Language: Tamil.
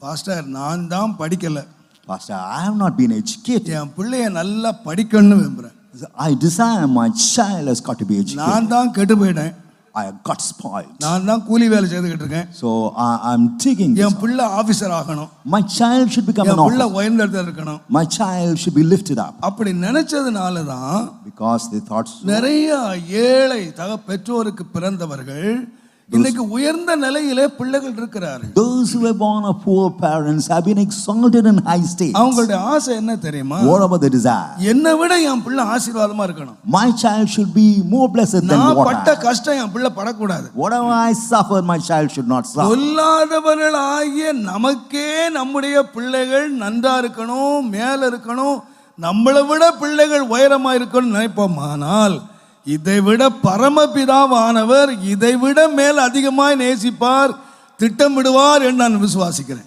பாஸ்டர் நான் தான் படிக்கல. Pastor, I have not been educated. என் பிள்ளைய நல்லா படிக்கணும்னு விரும்புறேன். I desire my child has got to be educated. நான் தான் கெட்டு போயிட்டேன். I got spoiled. நான் தான் கூலி வேலை செய்துகிட்டு இருக்கேன். So I'm taking this. என் பிள்ளை ஆபீசர் ஆகணும். My child should become an என் பிள்ளை officer. உயர்ந்த இடத்துல இருக்கணும். My child should be lifted up. அப்படி நினைச்சதுனால தான் Because they thought so. நிறைய ஏழை பெற்றோருக்கு பிறந்தவர்கள் இன்னைக்கு உயர்ந்த நிலையிலே பிள்ளைகள் இருக்கிறார்கள். Those who were born of poor parents have been exalted in high states. அவங்களுடைய ஆசை என்ன தெரியுமா? What about the desire? என்னை விட என் பிள்ளை ஆசீர்வாதமா இருக்கணும். My child should be more blessed than நான் what பட்ட I. கஷ்டம் என் பிள்ளை படக்கூடாது. Whatever I suffered, my child should not suffer. சொல்லாதவர்கள் ஆகிய நமக்கே நம்முடைய பிள்ளைகள் நன்றா இருக்கணும், மேல இருக்கணும், நம்மளை விட பிள்ளைகள் உயரமா இருக்கணும்னு நினைப்போமானால் இதைவிட பரமபிதாவானவர் இதைவிட மேல் அதிகமாய் நேசிப்பார், திட்டமிடுவார் என்று நான் விசுவாசிக்கிறேன்.